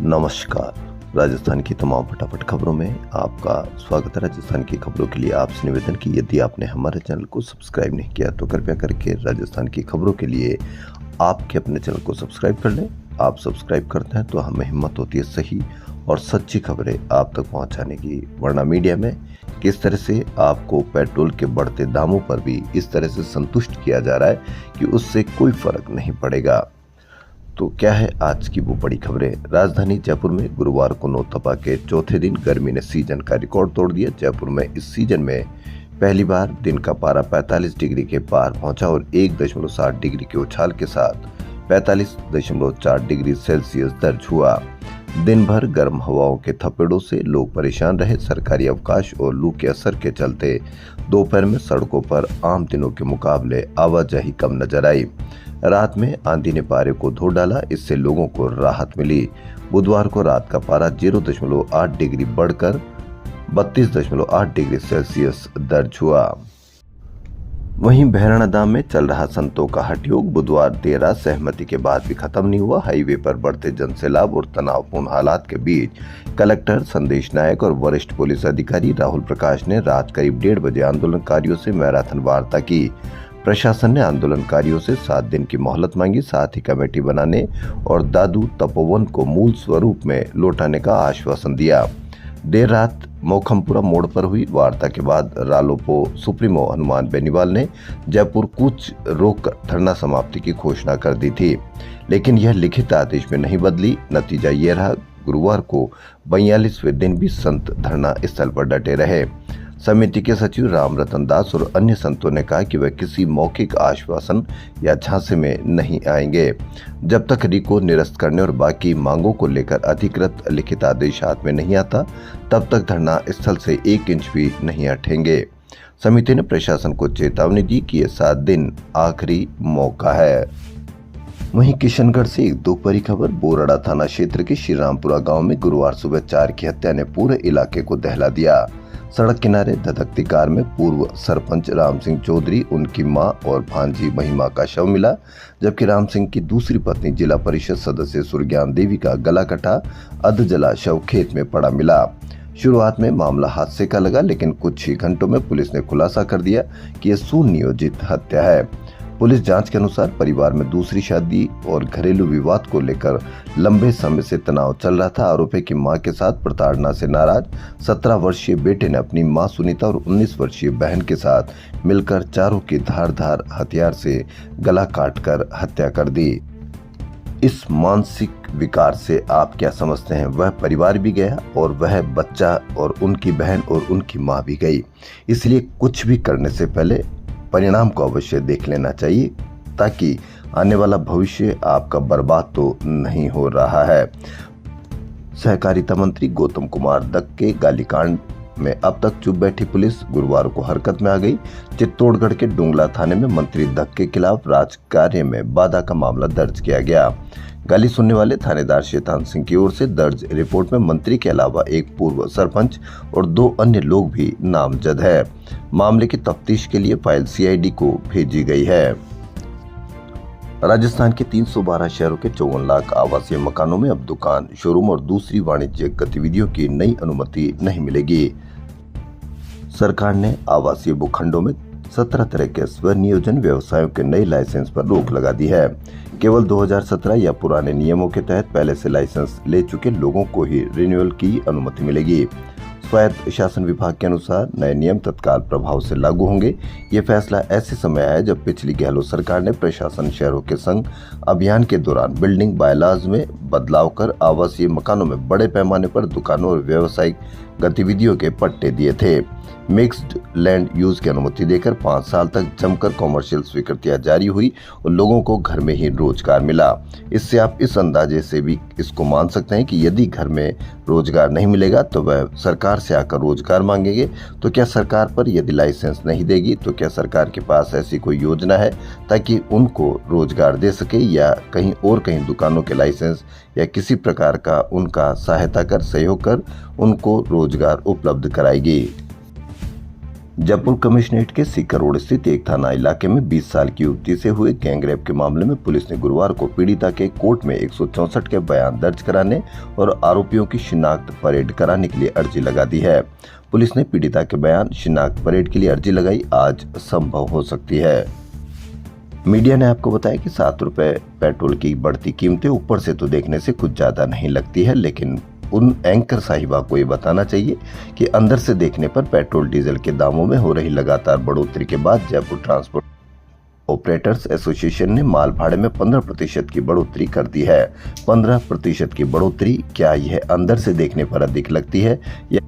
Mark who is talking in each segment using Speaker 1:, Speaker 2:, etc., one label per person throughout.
Speaker 1: नमस्कार। राजस्थान की तमाम फटाफट खबरों में आपका स्वागत है। राजस्थान की खबरों के लिए आपसे निवेदन कि यदि आपने हमारे चैनल को सब्सक्राइब नहीं किया तो कृपया करके राजस्थान की खबरों के लिए आपके अपने चैनल को सब्सक्राइब कर लें। आप सब्सक्राइब करते हैं तो हमें हिम्मत होती है सही और सच्ची खबरें आप तक पहुंचाने की। वरना मीडिया में किस तरह से आपको पेट्रोल के बढ़ते दामों पर भी इस तरह से संतुष्ट किया जा रहा है कि उससे कोई फर्क नहीं पड़ेगा। तो क्या है आज की वो बड़ी खबरें। राजधानी जयपुर में गुरुवार को नौतपा के चौथे दिन गर्मी ने सीजन का रिकॉर्ड तोड़ दिया। जयपुर में इस सीजन में पहली बार दिन का पारा 45 डिग्री के पार पहुंचा और 1.7 डिग्री के उछाल के साथ 45.4 डिग्री सेल्सियस दर्ज हुआ। दिन भर गर्म हवाओं के थपेड़ों से लोग परेशान रहे। सरकारी अवकाश और लू के असर के चलते दोपहर में सड़कों पर आम दिनों के मुकाबले आवाजाही कम नजर आई। रात में आंधी ने पारे को धो डाला, इससे लोगों को राहत मिली। बुधवार को रात का पारा 0.8 डिग्री बढ़कर 32.8 डिग्री सेल्सियस दर्ज हुआ। वहीं भैरना धाम में चल रहा संतों का हठ योग बुधवार देर रात सहमति के बाद भी खत्म नहीं हुआ। हाईवे पर बढ़ते जनसैलाब और तनावपूर्ण हालात के बीच कलेक्टर संदेश नायक और वरिष्ठ पुलिस अधिकारी राहुल प्रकाश ने रात करीब 1:30 बजे आंदोलनकारियों से मैराथन वार्ता की। प्रशासन ने आंदोलनकारियों से 7 दिन की मोहलत मांगी, साथ ही कमेटी बनाने और दादू तपोवन को मूल स्वरूप में लौटाने का आश्वासन दिया। देर रात मोखमपुरा मोड़ पर हुई वार्ता के बाद रालोपो सुप्रीमो हनुमान बेनीवाल ने जयपुर कूच रोक धरना समाप्ति की घोषणा कर दी थी, लेकिन यह लिखित आदेश में नहीं बदली। नतीजा ये रहा, गुरुवार को 42वें दिन भी संत धरना स्थल पर डटे रहे। समिति के सचिव राम रतन दास और अन्य संतों ने कहा कि वे किसी मौखिक आश्वासन या झांसे में नहीं आएंगे। जब तक रिको निरस्त करने और बाकी मांगों को लेकर अधिकृत लिखित आदेश हाथ में नहीं आता, तब तक धरना स्थल से 1 इंच भी नहीं हटेंगे। समिति ने प्रशासन को चेतावनी दी कि ये 7 दिन आखिरी मौका है। वहीं किशनगढ़ से एक दुख भरी खबर। बोराड़ा थाना क्षेत्र के श्रीरामपुरा गांव में गुरुवार सुबह 4 की हत्या ने पूरे इलाके को दहला दिया। सड़क किनारे धधकती कार में पूर्व सरपंच राम सिंह चौधरी, उनकी मां और भांजी महिमा का शव मिला, जबकि राम सिंह की दूसरी पत्नी जिला परिषद सदस्य सुरज्ञान देवी का गला कटा अधजला शव खेत में पड़ा मिला। शुरुआत में मामला हादसे का लगा, लेकिन कुछ ही घंटों में पुलिस ने खुलासा कर दिया कि यह सुनियोजित हत्या है। पुलिस जांच के अनुसार परिवार में दूसरी शादी और घरेलू विवाद को लेकर लंबे समय से तनाव चल रहा था। आरोप है कि मां के साथ प्रताड़ना से नाराज 17 वर्षीय बेटे ने अपनी मां सुनीता और 19 वर्षीय बहन के साथ मिलकर चारों की धारदार हथियार से गला काटकर हत्या कर दी। इस मानसिक विकार से आप क्या समझते हैं? वह परिवार भी गया और वह बच्चा और उनकी बहन और उनकी माँ भी गई। इसलिए कुछ भी करने से पहले परिणाम को अवश्य देख लेना चाहिए, ताकि आने वाला भविष्य आपका बर्बाद तो नहीं हो रहा है। सहकारिता मंत्री गौतम कुमार दत्त के गालीकांड में अब तक चुप बैठी पुलिस गुरुवार को हरकत में आ गई। चित्तौड़गढ़ के डुंगला थाने में मंत्री दत्त के खिलाफ राजकार्य में बाधा का मामला दर्ज किया गया। गाली सुनने वाले थानेदार शैतान सिंह की ओर से दर्ज रिपोर्ट में मंत्री के अलावा एक पूर्व सरपंच और 2 अन्य लोग भी नामजद है। मामले की तफ्तीश के लिए फाइल सीआईडी को भेजी गई है। राजस्थान के 312 शहरों के 54 लाख आवासीय मकानों में अब दुकान, शोरूम और दूसरी वाणिज्यिक गतिविधियों की नई अनुमति नहीं मिलेगी। सरकार ने आवासीय भूखंडों में 17 तरह के स्वनियोजन व्यवसायों के नए लाइसेंस पर रोक लगा दी है। केवल 2017 या पुराने नियमों के तहत पहले से लाइसेंस ले चुके लोगों को ही रिन्यूअल की अनुमति मिलेगी। स्वायत्त शासन विभाग के अनुसार नए नियम तत्काल प्रभाव से लागू होंगे। ये फैसला ऐसे समय आया जब पिछली गहलोत सरकार ने प्रशासन शहरों के संग अभियान के दौरान बिल्डिंग बायलॉज में बदलाव कर आवासीय मकानों में बड़े पैमाने पर दुकानों और व्यावसायिक गतिविधियों के पट्टे दिए थे। मिक्स्ड लैंड यूज की अनुमति देकर 5 साल तक जमकर कॉमर्शियल स्वीकृतियां जारी हुई और लोगों को घर में ही रोजगार मिला। इससे आप इस अंदाजे से भी इसको मान सकते हैं कि यदि घर में रोजगार नहीं मिलेगा तो वह सरकार से आकर रोजगार मांगेंगे। तो क्या सरकार पर यदि लाइसेंस नहीं देगी तो क्या सरकार के पास ऐसी कोई योजना है ताकि उनको रोजगार दे सके, या कहीं दुकानों के लाइसेंस या किसी प्रकार का उनका सहायता कर सहयोग कर उनको रोजगार उपलब्ध कराएगी? जयपुर कमिश्नरेट के सीकर रोड स्थित एक थाना इलाके में 20 साल की युवती से हुए गैंगरेप के मामले में पुलिस ने गुरुवार को पीड़िता के कोर्ट में 164 के बयान दर्ज कराने और आरोपियों की शिनाख्त परेड कराने के लिए अर्जी लगा दी है। पुलिस ने पीड़िता के बयान शिनाख्त परेड के लिए अर्जी लगाई, आज संभव हो सकती है। मीडिया ने आपको बताया कि 7 रुपए पेट्रोल की बढ़ती कीमतें ऊपर से तो देखने से कुछ ज्यादा नहीं लगती है, लेकिन उन एंकर साहिबा को ये बताना चाहिए कि अंदर से देखने पर पेट्रोल डीजल के दामों में हो रही लगातार बढ़ोतरी के बाद जयपुर ट्रांसपोर्ट ऑपरेटर्स एसोसिएशन ने माल भाड़े में 15% की बढ़ोतरी कर दी है। 15% की बढ़ोतरी क्या यह अंदर से देखने पर अधिक लगती है या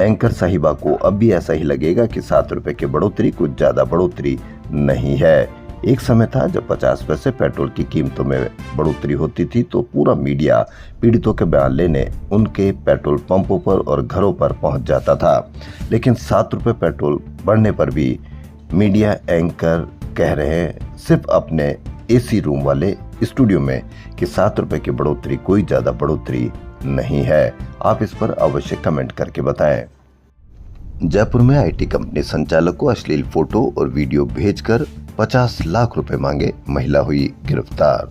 Speaker 1: एंकर साहिबा को अब भी ऐसा ही लगेगा कि 7 रुपए की बढ़ोतरी कुछ ज्यादा बढ़ोतरी नहीं है। एक समय था जब 50 पैसे पेट्रोल की कीमतों में बढ़ोतरी होती थी तो पूरा मीडिया पीड़ितों के बयान लेने उनके पेट्रोल पंपों पर और घरों पर पहुंच जाता था, लेकिन 7 रुपए पेट्रोल बढ़ने पर भी मीडिया एंकर कह रहे हैं सिर्फ अपने एसी रूम वाले स्टूडियो में कि 7 रुपए की बढ़ोतरी कोई ज्यादा बढ़ोतरी नहीं है। आप इस पर अवश्य कमेंट करके बताएं। जयपुर में आईटी कंपनी संचालक को अश्लील फोटो और वीडियो भेजकर 50 लाख रुपए मांगे, महिला हुई गिरफ्तार।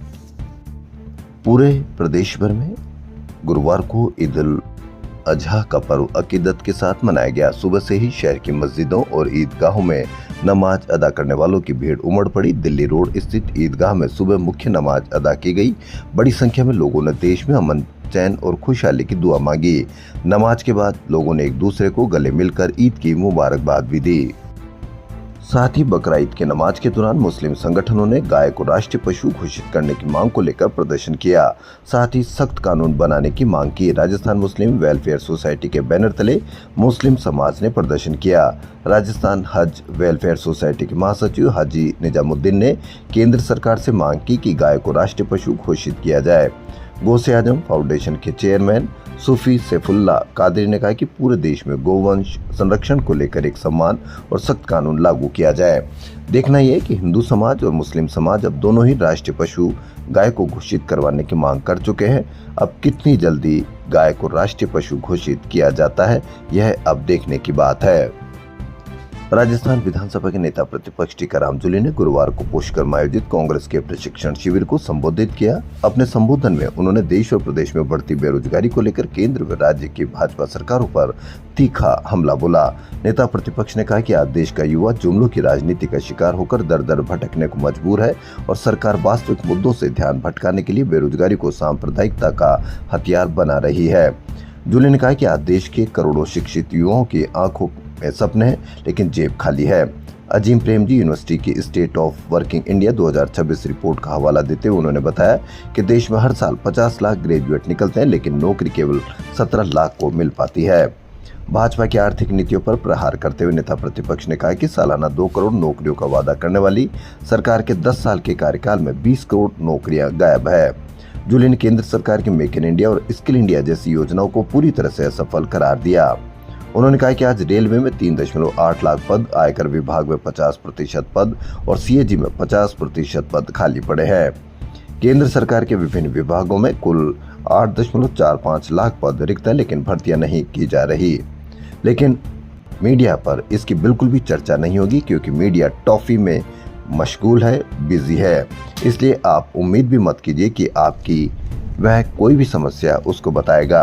Speaker 1: पूरे प्रदेश भर में गुरुवार को ईद उल अजहा का पर्व अकीदत के साथ मनाया गया। सुबह से ही शहर की मस्जिदों और ईदगाहों में नमाज अदा करने वालों की भीड़ उमड़ पड़ी। दिल्ली रोड स्थित ईदगाह में सुबह मुख्य नमाज अदा की गई। बड़ी संख्या में लोगों ने देश में अमन, चैन और खुशहाली की दुआ मांगी। नमाज के बाद लोगों ने एक दूसरे को गले मिलकर ईद की मुबारकबाद भी दी। साथ ही बकरा ईद के नमाज के दौरान मुस्लिम संगठनों ने गाय को राष्ट्रीय पशु घोषित करने की मांग को लेकर प्रदर्शन किया। साथ ही सख्त कानून बनाने की मांग की। राजस्थान मुस्लिम वेलफेयर सोसाइटी के बैनर तले मुस्लिम समाज ने प्रदर्शन किया। राजस्थान हज वेलफेयर सोसाइटी के महासचिव हाजी निजामुद्दीन ने केंद्र सरकार से मांग की कि गाय को राष्ट्रीय पशु घोषित किया जाए। गौसे आजम फाउंडेशन के चेयरमैन सूफी सैफुल्ला कादरी ने कहा कि पूरे देश में गोवंश संरक्षण को लेकर एक समान और सख्त कानून लागू किया जाए। देखना यह है कि हिंदू समाज और मुस्लिम समाज अब दोनों ही राष्ट्रीय पशु गाय को घोषित करवाने की मांग कर चुके हैं। अब कितनी जल्दी गाय को राष्ट्रीय पशु घोषित किया जाता है, यह अब देखने की बात है। राजस्थान विधानसभा के नेता प्रतिपक्ष टीकाराम जूली ने गुरुवार को पुष्कर में आयोजित कांग्रेस के प्रशिक्षण शिविर को संबोधित किया। अपने संबोधन में उन्होंने देश और प्रदेश में बढ़ती बेरोजगारी को लेकर केंद्र व राज्य की भाजपा सरकारों पर तीखा हमला बोला। नेता प्रतिपक्ष ने कहा कि आज देश का युवा जुमलों की राजनीति का शिकार होकर दर दर भटकने को मजबूर है और सरकार वास्तविक मुद्दों से ध्यान भटकाने के लिए बेरोजगारी को सांप्रदायिकता का हथियार बना रही है। जूली ने कहा कि आज देश के करोड़ों शिक्षित युवाओं की आंखों में सपने हैं, लेकिन जेब खाली है। अजीम प्रेमजी यूनिवर्सिटी की state of working India 2026 report का हवाला देते हुए उन्होंने बताया कि देश में हर साल 50 लाख ग्रेजुएट निकलते हैं, लेकिन नौकरी केवल 17 लाख को मिल पाती है। भाजपा की आर्थिक नीतियों पर प्रहार करते हुए नेता प्रतिपक्ष ने कहा कि सालाना 2 करोड़ नौकरियों का वादा करने वाली सरकार के 10 साल के कार्यकाल में 20 करोड़ नौकरियां गायब है। जूली ने केंद्र सरकार की मेक इन इंडिया और स्किल इंडिया जैसी योजनाओं को पूरी तरह से असफल करार दिया। उन्होंने कहा कि आज रेलवे में 3.8 लाख पद, आयकर विभाग में 50% पद और सीएजी में 50% पद खाली पड़े हैं। केंद्र सरकार के विभिन्न विभागों में कुल 8.45 लाख पद रिक्त हैं, लेकिन भर्तियां नहीं की जा रही। लेकिन मीडिया पर इसकी बिल्कुल भी चर्चा नहीं होगी, क्योंकि मीडिया टॉफी में मशगूल है, बिजी है। इसलिए आप उम्मीद भी मत कीजिए कि आपकी वह कोई भी समस्या उसको बताएगा।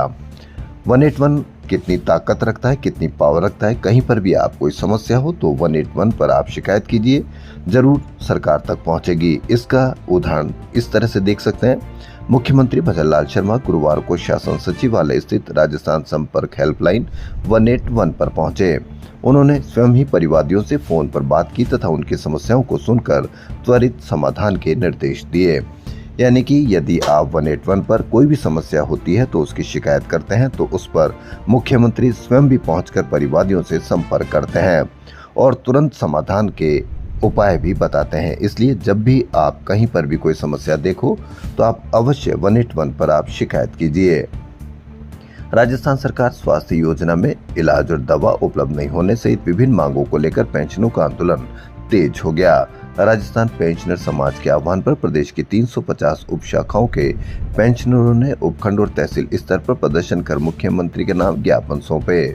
Speaker 1: 181 कितनी ताकत रखता है, कितनी पावर रखता है। कहीं पर भी आप कोई समस्या हो तो 181 पर आप शिकायत कीजिए, जरूर सरकार तक पहुंचेगी। इसका उदाहरण इस तरह से देख सकते हैं। मुख्यमंत्री भजन लाल शर्मा गुरुवार को शासन सचिवालय स्थित राजस्थान संपर्क हेल्पलाइन 181 पर पहुंचे। उन्होंने स्वयं ही परिवादियों से फोन पर बात की तथा उनकी समस्याओं को सुनकर त्वरित समाधान के निर्देश दिए। यानी कि यदि आप 181 पर कोई भी समस्या होती है तो उसकी शिकायत करते हैं तो उस पर मुख्यमंत्री स्वयं भी पहुंचकर परिवादियों से संपर्क करते हैं और तुरंत समाधान के उपाय भी बताते हैं। इसलिए जब भी आप कहीं पर भी कोई समस्या देखो तो आप अवश्य 181 पर आप शिकायत कीजिए। राजस्थान सरकार स्वास्थ्य योजना में इलाज और दवा उपलब्ध नहीं होने सहित विभिन्न मांगों को लेकर पेंशनों का आंदोलन तेज हो गया। राजस्थान पेंशनर समाज के आह्वान पर प्रदेश की 350 उप शाखाओं के पेंशनरों ने उपखंड और तहसील स्तर पर प्रदर्शन कर मुख्यमंत्री के नाम ज्ञापन सौंपे।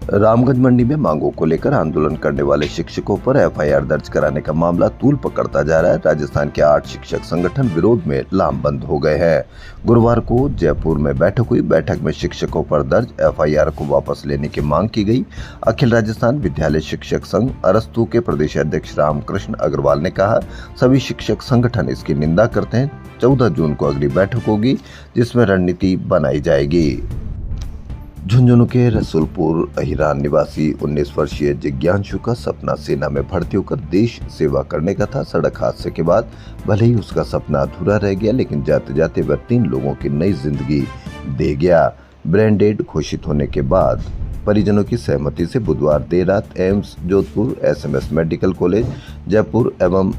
Speaker 1: रामगंज मंडी में मांगों को लेकर आंदोलन करने वाले शिक्षकों पर एफआईआर दर्ज कराने का मामला तूल पकड़ता जा रहा है। राजस्थान के 8 शिक्षक संगठन विरोध में लामबंद हो गए हैं। गुरुवार को जयपुर में बैठक हुई। बैठक में शिक्षकों पर दर्ज एफआईआर को वापस लेने की मांग की गई। अखिल राजस्थान विद्यालय शिक्षक संघ अरस्तु के प्रदेश अध्यक्ष रामकृष्ण अग्रवाल ने कहा, सभी शिक्षक संगठन इसकी निंदा करते हैं। 14 जून को अगली बैठक होगी जिसमें रणनीति बनाई जाएगी। झुंझुनू के रसूलपुर अहिरान निवासी 19 वर्षीय जिज्ञांशु का सपना सेना में भर्ती होकर देश सेवा करने का था। सड़क हादसे के बाद भले ही उसका सपना अधूरा रह गया, लेकिन जाते जाते वह 3 लोगों की नई जिंदगी दे गया। ब्रेन डेड घोषित होने के बाद परिजनों की सहमति से बुधवार देर रात AIIMS Jodhpur, SMS medical college Jaipur एवं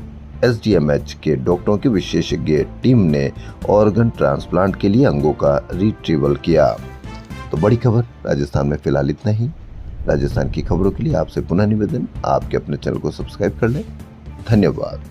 Speaker 1: एसडीएमएच के डॉक्टरों की विशेषज्ञ टीम ने ऑर्गन ट्रांसप्लांट के लिए अंगों का रिट्रीवल किया। तो बड़ी खबर राजस्थान में फिलहाल इतना ही। राजस्थान की खबरों के लिए आपसे पुनः निवेदन, आपके अपने चैनल को सब्सक्राइब कर लें। धन्यवाद।